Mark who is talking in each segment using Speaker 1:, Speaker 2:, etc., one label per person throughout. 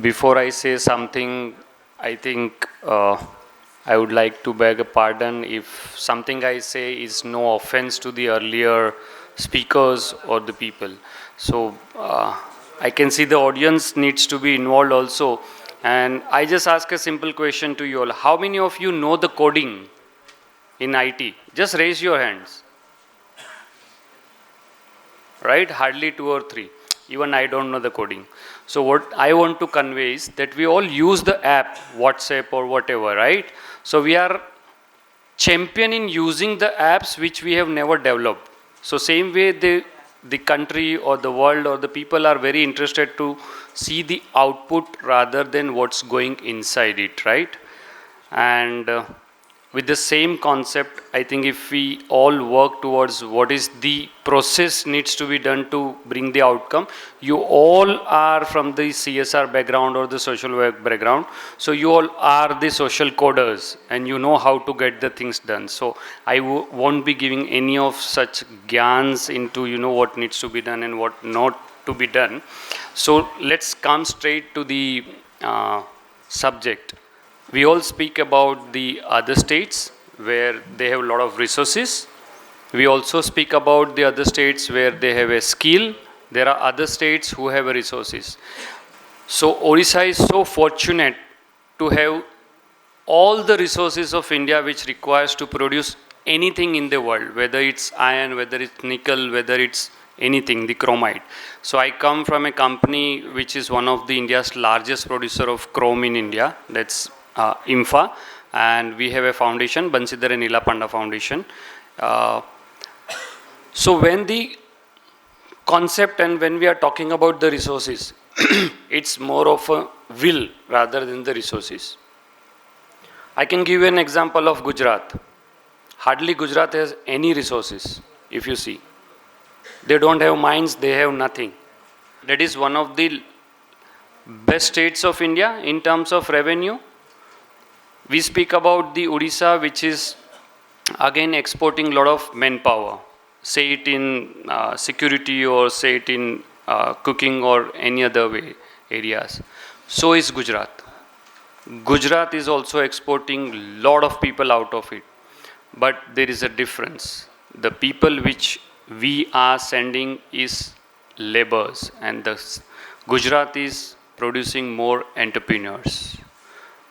Speaker 1: Before I say something, I think I would like to beg a pardon if something I say is no offense to the earlier speakers or the people. So I can see the audience needs to be involved also. And I just ask a simple question to you all. How many of you know the coding in IT? Just raise your hands. Right? Hardly two or three. Even I don't know the coding. So what I want to convey is that we all use the app, WhatsApp or whatever, right? So we are champion in using the apps which we have never developed. So same way the country or the world or the people are very interested to see the output rather than what's going inside it, right? And with the same concept, I think if we all work towards what is the process needs to be done to bring the outcome, you all are from the CSR background or the social work background, so you all are the social coders and you know how to get the things done. So I won't be giving any of such gyans into what needs to be done and what not to be done. So let's come straight to the subject. We all speak about the other states where they have a lot of resources. We also speak about the other states where they have a skill. There are other states who have resources. So Odisha is so fortunate to have all the resources of India which requires to produce anything in the world, whether it's iron, whether it's nickel, whether it's anything, the chromite. So I come from a company which is one of the India's largest producer of chrome in India. That's IMFA, and we have a foundation, Bansidhar and Panda Foundation. So when the concept and when we are talking about the resources, it's more of a will rather than the resources. I can give you an example of Gujarat. Hardly Gujarat has any resources, if you see. They don't have mines, they have nothing. That is one of the best states of India in terms of revenue. We speak about the Odisha, which is again exporting a lot of manpower, say it in security or say it in cooking or any other way areas. So is Gujarat. Gujarat is also exporting a lot of people out of it. But there is a difference. The people which we are sending is laborers, and the Gujarat is producing more entrepreneurs.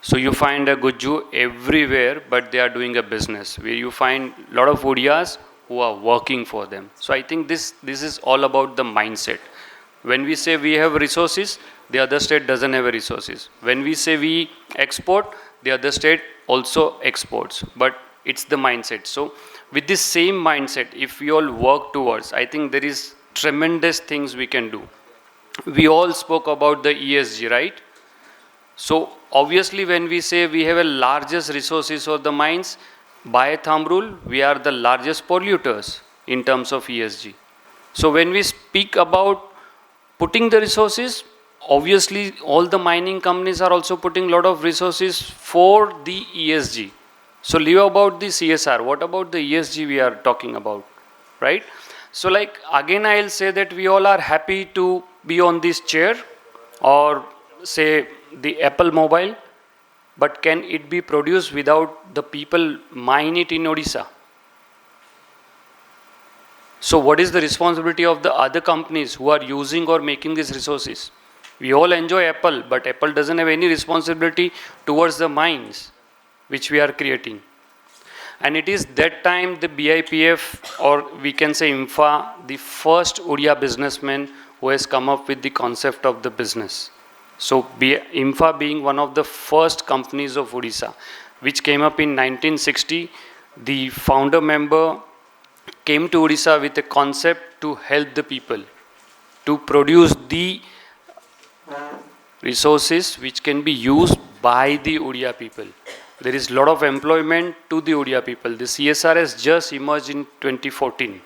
Speaker 1: So you find a Guju everywhere, but they are doing a business where you find a lot of Odiyas who are working for them. So I think this is all about the mindset. When we say we have resources, the other state doesn't have resources. When we say we export, the other state also exports. But it's the mindset. So with this same mindset, if we all work towards, I think there is tremendous things we can do. We all spoke about the ESG, right? So obviously when we say we have a largest resources of the mines, by thumb rule, we are the largest polluters in terms of ESG. So when we speak about putting the resources, obviously all the mining companies are also putting a lot of resources for the ESG. So leave about the CSR, what about the ESG we are talking about, right? So like again I'll say that we all are happy to be on this chair or say the Apple mobile, but can it be produced without the people mine it in Odisha? So what is the responsibility of the other companies who are using or making these resources? We all enjoy Apple, but Apple doesn't have any responsibility towards the mines which we are creating. And it is that time the BIPF, or we can say IMFA, the first Odia businessman who has come up with the concept of the business. So IMFA being one of the first companies of Odisha, which came up in 1960, the founder member came to Odisha with a concept to help the people, to produce the resources which can be used by the Odia people. There is a lot of employment to the Odia people. The CSR has just emerged in 2014.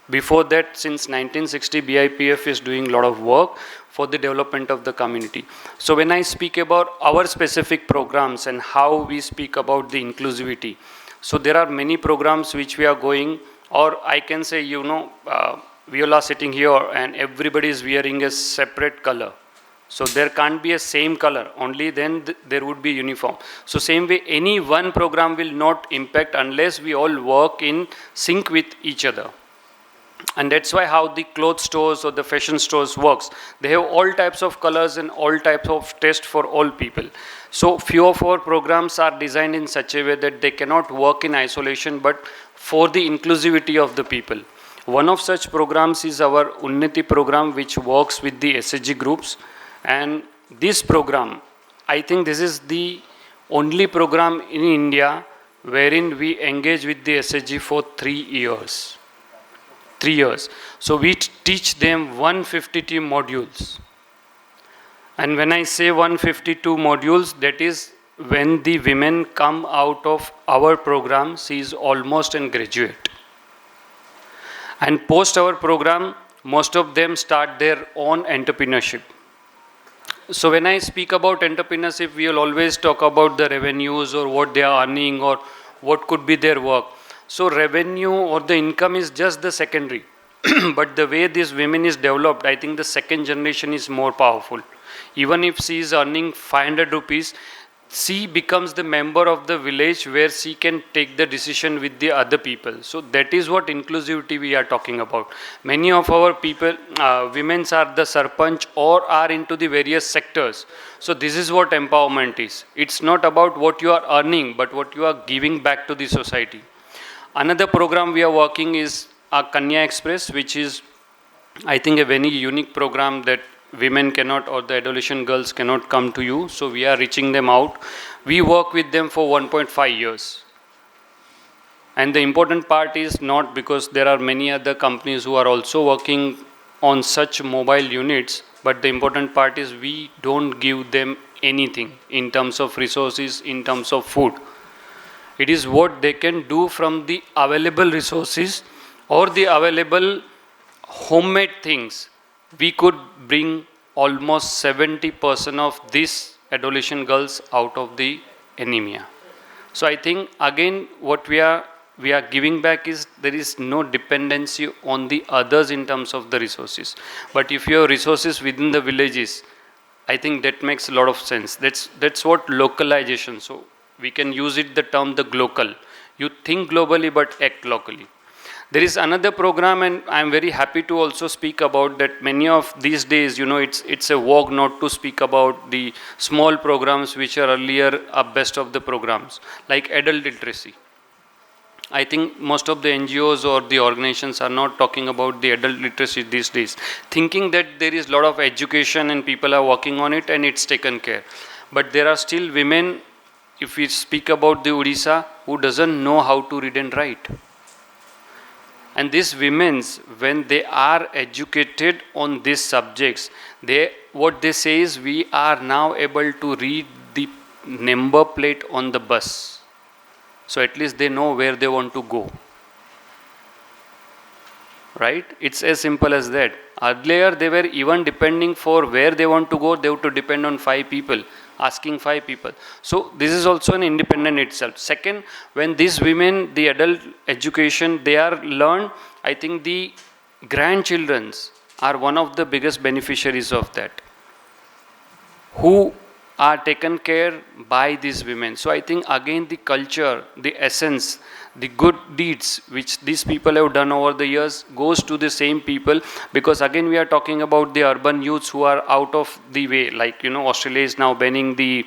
Speaker 1: Before that, since 1960, BIPF is doing a lot of work for the development of the community. So when I speak about our specific programs and how we speak about the inclusivity, so there are many programs which we are going, or I can say, we all are sitting here and everybody is wearing a separate color. So there can't be a same color, only then there would be uniform. So same way, any one program will not impact unless we all work in sync with each other. And that's why how the clothes stores or the fashion stores works. They have all types of colors and all types of taste for all people. So few of our programs are designed in such a way that they cannot work in isolation, but for the inclusivity of the people. One of such programs is our Unnati program, which works with the SHG groups. And this program, I think this is the only program in India wherein we engage with the SHG for 3 years. 3 years. So we teach them 152 modules. And when I say 152 modules, that is when the women come out of our program, she is almost a graduate. And post our program, most of them start their own entrepreneurship. So when I speak about entrepreneurship, we will always talk about the revenues or what they are earning or what could be their work. So revenue or the income is just the secondary. But the way these women is developed, I think the second generation is more powerful. Even if she is earning 500 rupees, she becomes the member of the village where she can take the decision with the other people. So that is what inclusivity we are talking about. Many of our people, women are the sarpanch or are into the various sectors. So this is what empowerment is. It's not about what you are earning, but what you are giving back to the society. Another program we are working is Kanya Express, which is, I think, a very unique program that women cannot or the adolescent girls cannot come to you. So we are reaching them out. We work with them for 1.5 years. And the important part is not because there are many other companies who are also working on such mobile units, but the important part is we don't give them anything in terms of resources, in terms of food. It is what they can do from the available resources or the available homemade things. We could bring almost 70% of these adolescent girls out of the anemia. So I think again what we are giving back is there is no dependency on the others in terms of the resources. But if you have resources within the villages, I think that makes a lot of sense. That's what localization. So we can use it the term the glocal. You think globally but act locally. There is another program, and I am very happy to also speak about that. Many of these days, it's a vogue not to speak about the small programs which are earlier best of the programs, like adult literacy. I think most of the NGOs or the organizations are not talking about the adult literacy these days, thinking that there is a lot of education and people are working on it and it's taken care. But there are still women, if we speak about the Odisha, who doesn't know how to read and write. And these women, when they are educated on these subjects, what they say is we are now able to read the number plate on the bus. So at least they know where they want to go. Right? It's as simple as that. Earlier they were even depending for where they want to go, they have to depend on 5 people. Asking 5 people. So this is also an independent itself. Second, when these women, the adult education, they are learned, I think the grandchildren are one of the biggest beneficiaries of that, who are taken care by these women. So I think again the culture, the essence, the good deeds which these people have done over the years goes to the same people, because again we are talking about the urban youths who are out of the way, like Australia is now banning the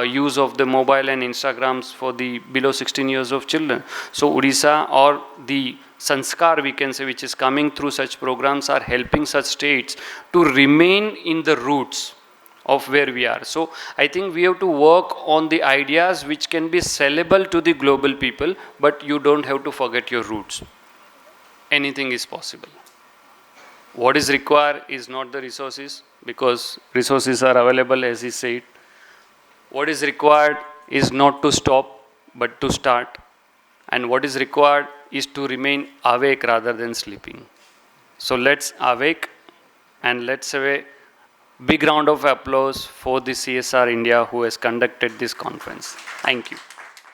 Speaker 1: use of the mobile and Instagrams for the below 16 years of children. So Odisha or the Sanskar, we can say, which is coming through such programs, are helping such states to remain in the roots of where we are. So I think we have to work on the ideas which can be sellable to the global people, but you don't have to forget your roots. Anything is possible. What is required is not the resources, because resources are available, as he said. What is required is not to stop, but to start. And what is required is to remain awake rather than sleeping. So let's awake, and let's have a big round of applause for the CSR India who has conducted this conference. Thank you.